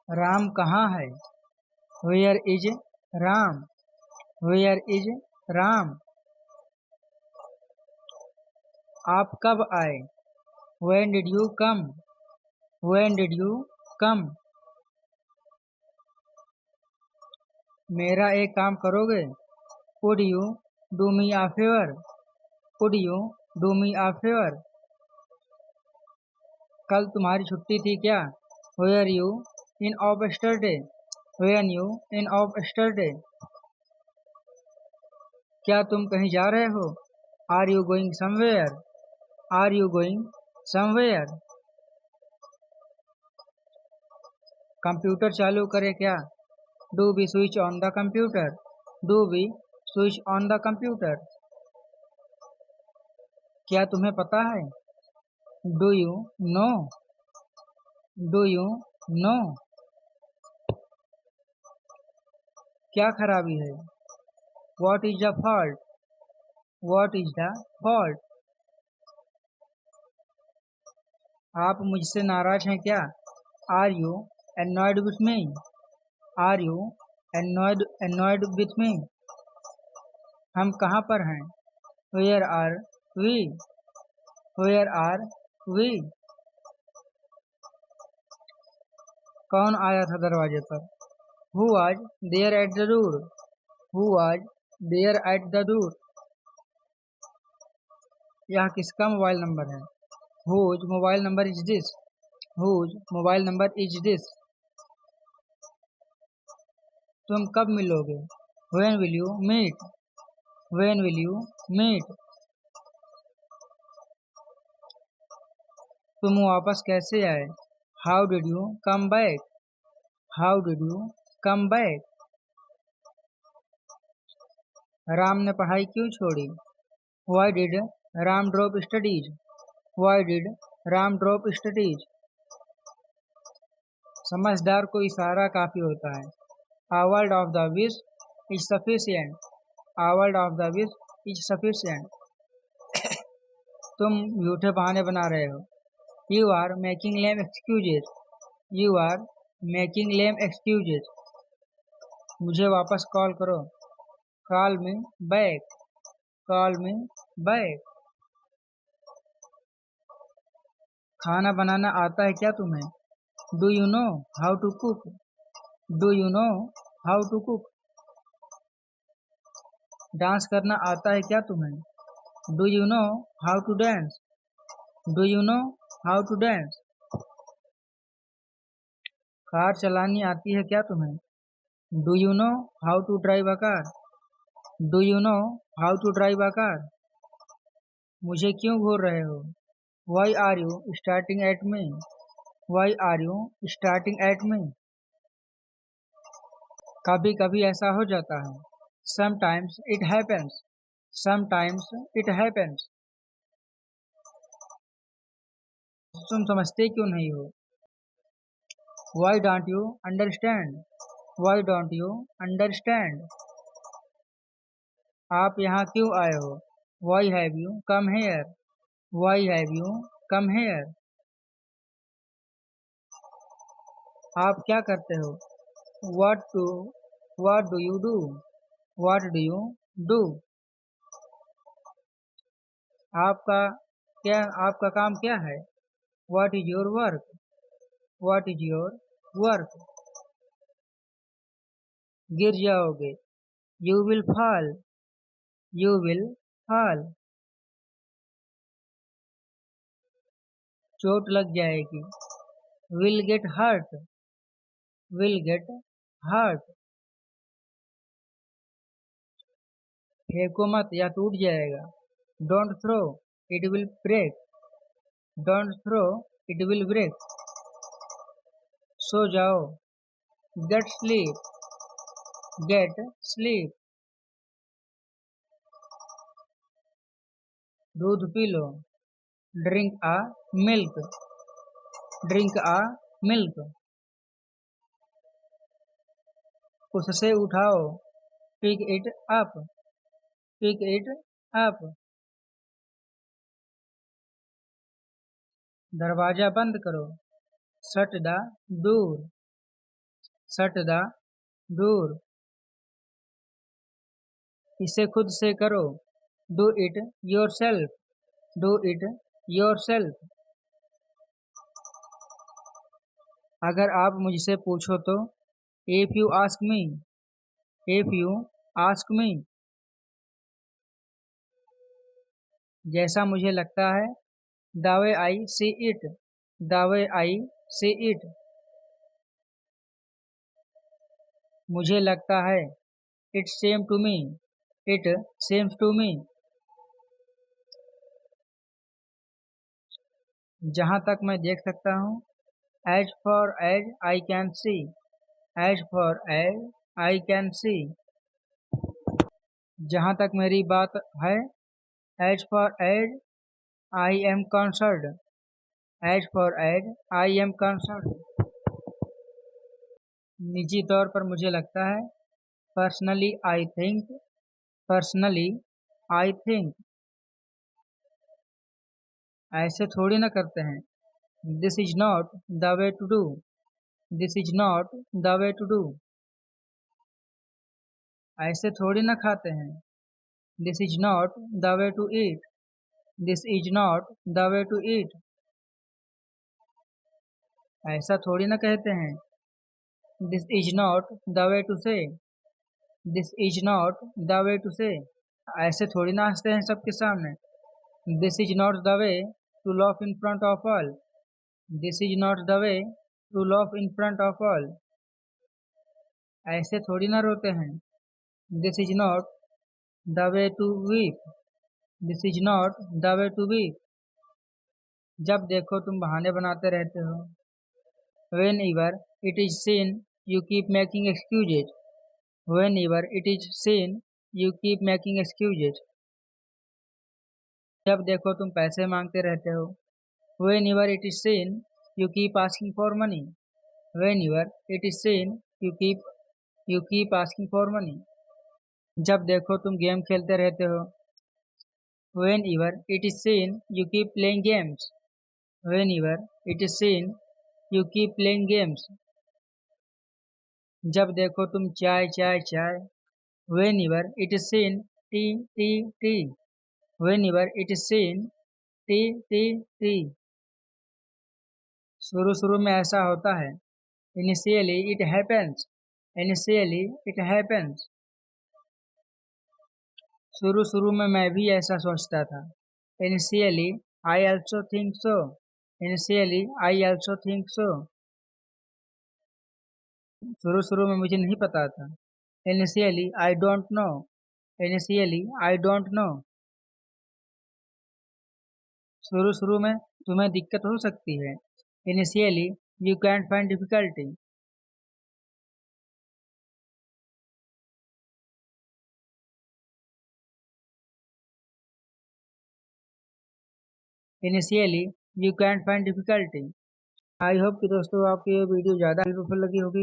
राम कहाँ है? Where is Ram? Where is Ram? आप कब आए? When did you come? When did you come? मेरा एक काम करोगे? Could you do me a favour? Could you do me a favour? कल तुम्हारी छुट्टी थी क्या? Were you in off yesterday? Were you in off yesterday? क्या तुम कहीं जा रहे हो? Are you going somewhere? Are you going somewhere? Computer चालू करे क्या? Do we switch on the computer? Do we switch on the computer? क्या तुम्हें पता है? Do you know? Do you know? क्या खराबी है? What is the fault? What is the fault? आप मुझसे नाराज हैं क्या? Are you annoyed with me? Are you annoyed with me? हम कहाँ पर हैं? Where are we? Where are we? कौन आया था दरवाजे पर? Who was there at the door? Who was there at the door? यह किसका मोबाइल नंबर है? Whose mobile number is this? Whose mobile number is this? तुम कब मिलोगे? When will you meet? When will you meet? तुम वापस कैसे आए? How did you come back? How did you come back? Ram ने पढ़ाई क्यों छोड़ी? Why did Ram drop studies? Why did Ram drop studies? समझदार को इशारा काफी होता है। A word of the wish is sufficient. A word of the wish is sufficient. तुम झूठे बहाने बना रहे हो। You are making lame excuses. You are making lame excuses. मुझे वापस कॉल करो। Call me back. Call me back. खाना बनाना आता है क्या तुम्हें? Do you know how to cook? Do you know how to cook? Dance करना आता है क्या तुम्हें? Do you know how to dance? Do you know how to dance? Car चलानी आती है क्या तुम्हें? Do you know how to drive a car? Do you know how to drive a car? मुझे क्यों घूर रहे हो? Why are you starting at me? Why are you starting at me? कभी कभी ऐसा हो जाता है। Sometimes it happens. Sometimes it happens. तुम समझते क्यों नहीं हो? Why don't you understand? Why don't you understand? आप यहाँ क्यों आए हो? Why have you come here? Why have you come here? आप क्या करते हो? What do What do you do? What do you do? आपका आपका काम क्या है? What is your work? What is your work? गिर जाओगे। You will fall. You will fall. चोट लग जाएगी। Will get hurt. Will get hurt. फेंको मत या टूट जाएगा। Don't throw. It will break. Don't throw. It will break. सो जाओ। Get sleep. Get sleep. दूध P low. Drink a milk. Drink a milk. उससे उठाओ। Pick it up. Pick it up. दरवाजा बंद करो। Shut the door. Shut the door, इसे खुद से करो। Do it yourself, do it yourself. अगर आप मुझसे पूछो तो, if you ask me, if you ask me. जैसा मुझे लगता है, the way I see it, the way I see it. मुझे लगता है, it seem to me, it seems to me. जहाँ तक मैं देख सकता हूँ, as far as I can see, as far as I can see. जहाँ तक मेरी बात है, as far as I am concerned, as far as I am concerned. निजी तौर पर मुझे लगता है, personally I think, personally I think. ऐसे थोड़ी ना करते हैं, this is not the way to do, this is not the way to do. ऐसे थोड़ी ना खाते हैं, this is not the way to eat, this is not the way to ईट। ऐसा थोड़ी ना कहते हैं, this is not the way to say, this is not the way to say. ऐसे थोड़ी ना हंसते हैं सबके सामने, this is not the way to laugh in front of all, this is not the way to laugh in front of all. ऐसे थोड़ी ना रोते हैं, this is not the way to weep, this is not the way to weep. जब देखो तुम बहाने बनाते रहते हो, whenever it is seen you keep making excuses, whenever it is seen you keep making excuses। जब देखो तुम पैसे मांगते रहते हो, whenever it is seen you keep asking for money, whenever it is seen you keep asking for money। जब देखो तुम गेम खेलते रहते हो, whenever it is seen you keep playing games, whenever it is seen you keep playing games। जब देखो तुम चाय चाय चाय, whenever it is seen tea tea tea, whenever it is seen tea tea tea। शुरू शुरू में ऐसा होता है, initially it happens, initially it happens। शुरू शुरू में मैं भी ऐसा सोचता था, initially I also think so, initially I also think so। शुरू शुरू में मुझे नहीं पता था, initially I don't know, initially I don't know। शुरू शुरू में तुम्हें दिक्कत हो सकती है, initially you can't find difficulty। initially you can't find difficulty। I hope कि दोस्तों आपको ये वीडियो ज़्यादा हेल्पफुल लगी होगी।